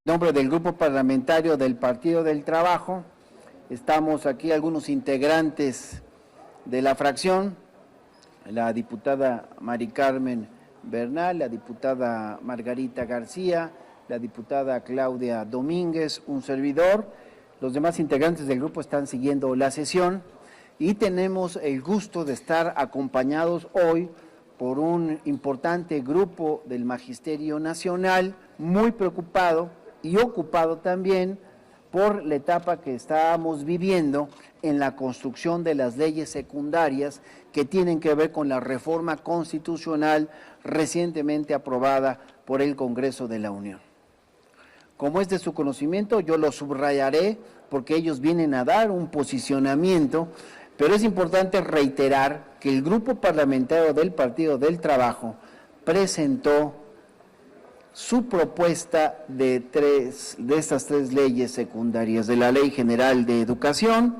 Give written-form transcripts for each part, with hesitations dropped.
En nombre del Grupo Parlamentario del Partido del Trabajo, estamos aquí algunos integrantes de la fracción, la diputada Mari Carmen Bernal, la diputada Margarita García, la diputada Claudia Domínguez, un servidor. Los demás integrantes del grupo están siguiendo la sesión y tenemos el gusto de estar acompañados hoy por un importante grupo del Magisterio Nacional, muy preocupado y ocupado también por la etapa que estábamos viviendo en la construcción de las leyes secundarias que tienen que ver con la reforma constitucional recientemente aprobada por el Congreso de la Unión. Como es de su conocimiento, yo lo subrayaré porque ellos vienen a dar un posicionamiento, pero es importante reiterar que el Grupo Parlamentario del Partido del Trabajo presentó su propuesta de estas tres leyes secundarias, de la Ley General de Educación,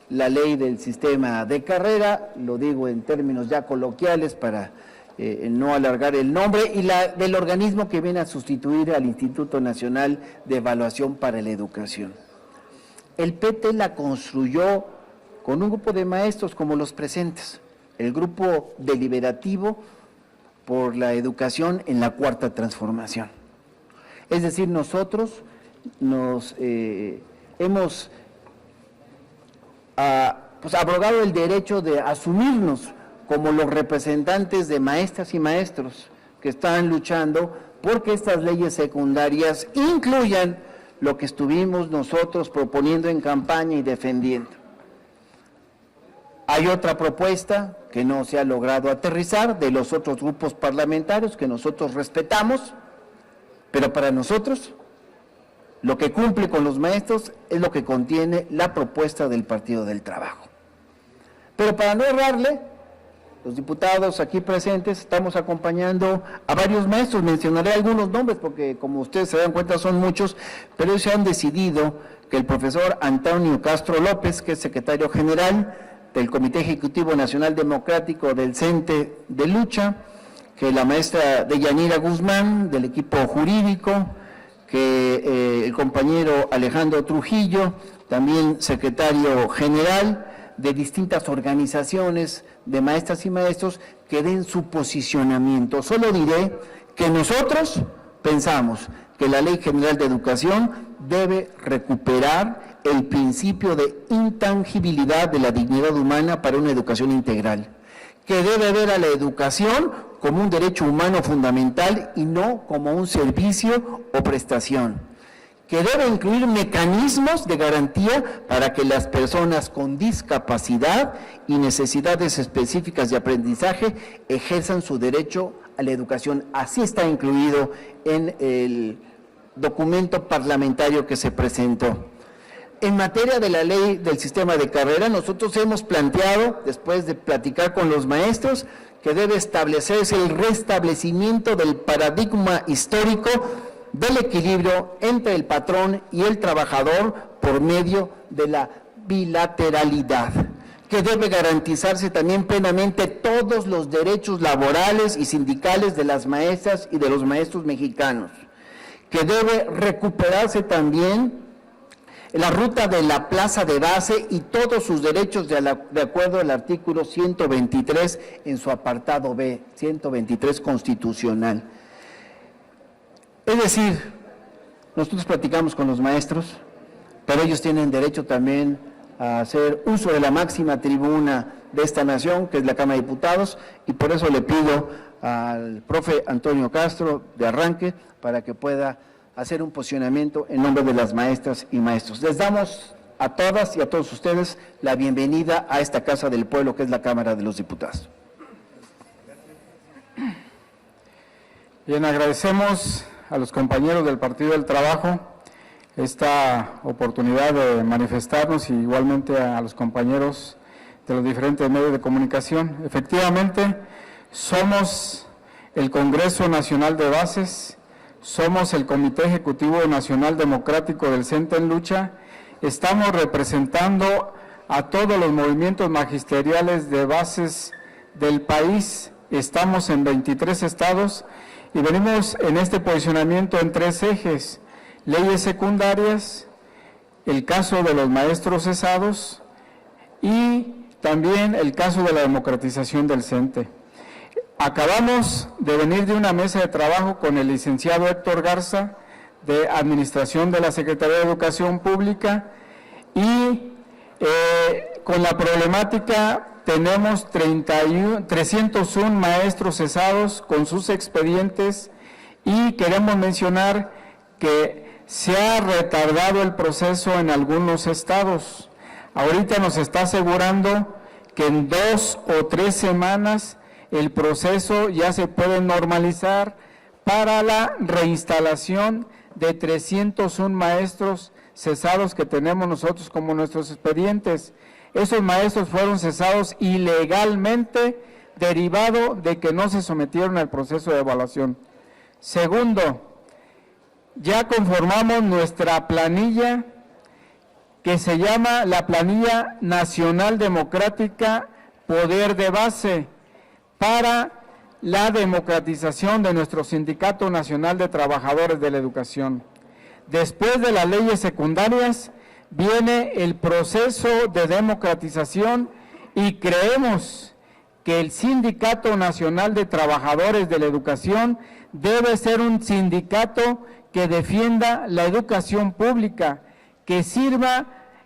la Ley del Sistema de Carrera, lo digo en términos ya coloquiales para no alargar el nombre, y la del organismo que viene a sustituir al Instituto Nacional de Evaluación para la Educación. El PT la construyó con un grupo de maestros como los presentes, el Grupo Deliberativo por la Educación en la Cuarta Transformación. Es decir, nosotros hemos abrogado el derecho de asumirnos como los representantes de maestras y maestros que están luchando porque estas leyes secundarias incluyan lo que estuvimos nosotros proponiendo en campaña y defendiendo. Hay otra propuesta que no se ha logrado aterrizar de los otros grupos parlamentarios que nosotros respetamos, pero para nosotros lo que cumple con los maestros es lo que contiene la propuesta del Partido del Trabajo. Pero para no errarle, los diputados aquí presentes estamos acompañando a varios maestros, mencionaré algunos nombres porque como ustedes se dan cuenta son muchos, pero ellos se han decidido que el profesor Antonio Castro López, que es secretario general del Comité Ejecutivo Nacional Democrático del CENTE de Lucha, que la maestra Deyanira Guzmán del equipo jurídico, que el compañero Alejandro Trujillo, también secretario general de distintas organizaciones de maestras y maestros, que den su posicionamiento. Solo diré que nosotros pensamos que la Ley General de Educación debe recuperar el principio de intangibilidad de la dignidad humana para una educación integral, que debe ver a la educación como un derecho humano fundamental y no como un servicio o prestación, que debe incluir mecanismos de garantía para que las personas con discapacidad y necesidades específicas de aprendizaje ejerzan su derecho a la educación. Así está incluido en el documento parlamentario que se presentó. En materia de la ley del sistema de carrera, nosotros hemos planteado, después de platicar con los maestros, que debe establecerse el restablecimiento del paradigma histórico del equilibrio entre el patrón y el trabajador por medio de la bilateralidad, que debe garantizarse también plenamente todos los derechos laborales y sindicales de las maestras y de los maestros mexicanos, que debe recuperarse también la ruta de la plaza de base y todos sus derechos de acuerdo al artículo 123 en su apartado B, 123 constitucional. Es decir, nosotros platicamos con los maestros, pero ellos tienen derecho también a hacer uso de la máxima tribuna de esta nación, que es la Cámara de Diputados, y por eso le pido al profe Antonio Castro de arranque para que pueda hacer un posicionamiento en nombre de las maestras y maestros. Les damos a todas y a todos ustedes la bienvenida a esta Casa del Pueblo, que es la Cámara de los Diputados. Bien, agradecemos a los compañeros del Partido del Trabajo esta oportunidad de manifestarnos y igualmente a los compañeros de los diferentes medios de comunicación. Efectivamente, somos el Congreso Nacional de Bases, somos el Comité Ejecutivo Nacional Democrático del CENTE en Lucha, estamos representando a todos los movimientos magisteriales de bases del país, estamos en 23 estados y venimos en este posicionamiento en tres ejes. leyes secundarias, el caso de los maestros cesados y también el caso de la democratización del CENTE. Acabamos de venir de una mesa de trabajo con el licenciado Héctor Garza, de Administración de la Secretaría de Educación Pública, y con la problemática tenemos 301 maestros cesados con sus expedientes, y queremos mencionar que se ha retardado el proceso en algunos estados. Ahorita nos está asegurando que en 2 o 3 semanas el proceso ya se puede normalizar para la reinstalación de 301 maestros cesados que tenemos nosotros como nuestros expedientes. Esos maestros fueron cesados ilegalmente, derivado de que no se sometieron al proceso de evaluación. Segundo, ya conformamos nuestra planilla que se llama la Planilla Nacional Democrática Poder de Base para la democratización de nuestro Sindicato Nacional de Trabajadores de la Educación. Después de las leyes secundarias viene el proceso de democratización y creemos que el Sindicato Nacional de Trabajadores de la Educación debe ser un sindicato que defienda la educación pública, que sirva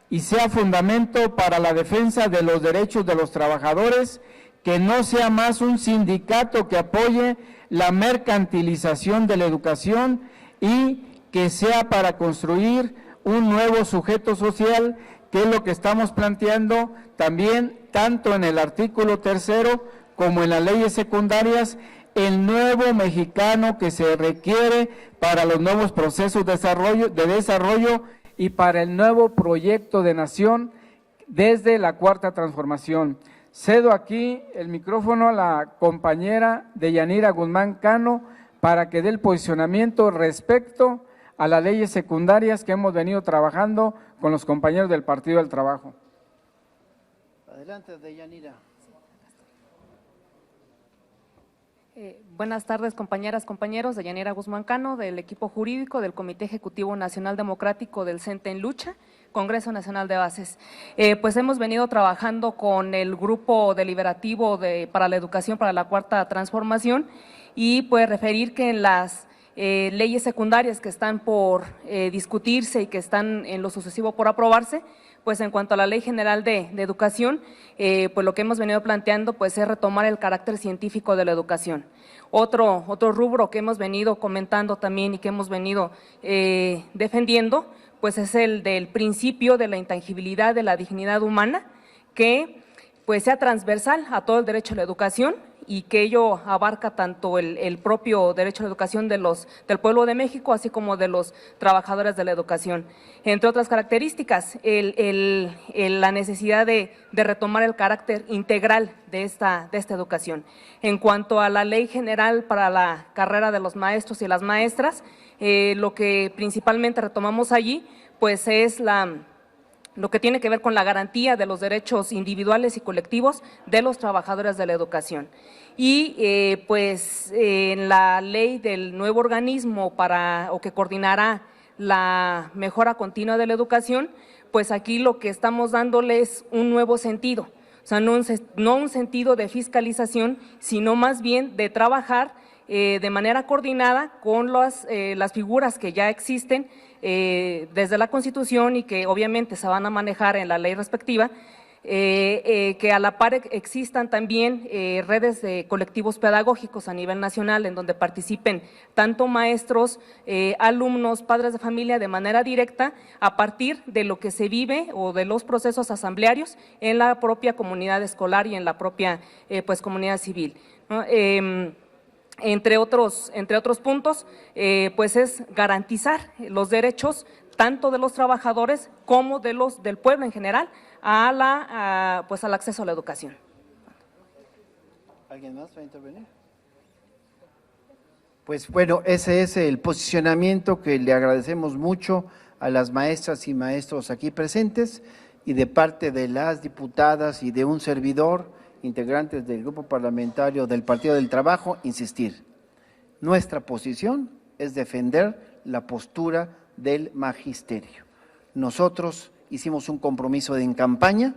y sea fundamento para la defensa de los derechos de los trabajadores, que no sea más un sindicato que apoye la mercantilización de la educación y que sea para construir un nuevo sujeto social, que es lo que estamos planteando también tanto en el artículo 3º como en las leyes secundarias, el nuevo mexicano que se requiere para los nuevos procesos de desarrollo y para el nuevo proyecto de nación desde la Cuarta Transformación. Cedo aquí el micrófono a la compañera Deyanira Guzmán Cano para que dé el posicionamiento respecto a las leyes secundarias que hemos venido trabajando con los compañeros del Partido del Trabajo. Adelante, Deyanira. Buenas tardes, compañeras, compañeros. Deyanira Guzmán Cano, del equipo jurídico del Comité Ejecutivo Nacional Democrático del CENTE en Lucha, Congreso Nacional de Bases. Pues hemos venido trabajando con el grupo deliberativo para la educación para la Cuarta Transformación, y pues referir que en las leyes secundarias que están por discutirse y que están en lo sucesivo por aprobarse, pues en cuanto a la Ley General de Educación, pues lo que hemos venido planteando pues es retomar el carácter científico de la educación. Otro rubro que hemos venido comentando también y que hemos venido defendiendo, pues es el del principio de la intangibilidad de la dignidad humana, que pues sea transversal a todo el derecho a la educación, y que ello abarca tanto el propio derecho a la educación del pueblo de México, así como de los trabajadores de la educación. Entre otras características, la necesidad de retomar el carácter integral de esta educación. En cuanto a la Ley General para la carrera de los maestros y las maestras, lo que principalmente retomamos allí, pues es lo que tiene que ver con la garantía de los derechos individuales y colectivos de los trabajadores de la educación. Y pues en la ley del nuevo organismo que coordinará la mejora continua de la educación, pues aquí lo que estamos dándole es un nuevo sentido, o sea, no un sentido de fiscalización, sino más bien de trabajar de manera coordinada con las figuras que ya existen desde la Constitución y que obviamente se van a manejar en la ley respectiva, que a la par existan también redes de colectivos pedagógicos a nivel nacional en donde participen tanto maestros, alumnos, padres de familia de manera directa a partir de lo que se vive o de los procesos asamblearios en la propia comunidad escolar y en la propia pues comunidad civil, ¿no? Entre otros puntos, pues es garantizar los derechos tanto de los trabajadores como del pueblo en general pues al acceso a la educación. ¿Alguien más va a intervenir? Pues bueno, ese es el posicionamiento que le agradecemos mucho a las maestras y maestros aquí presentes, y de parte de las diputadas y de un servidor, integrantes del grupo parlamentario del Partido del Trabajo, insistir. Nuestra posición es defender la postura del magisterio. Nosotros hicimos un compromiso en campaña,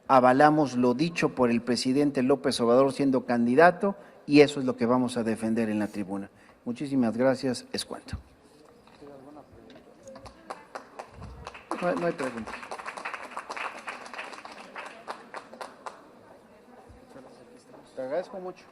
avalamos lo dicho por el presidente López Obrador siendo candidato y eso es lo que vamos a defender en la tribuna. Muchísimas gracias, es cuanto. No hay preguntas. Te agradezco mucho.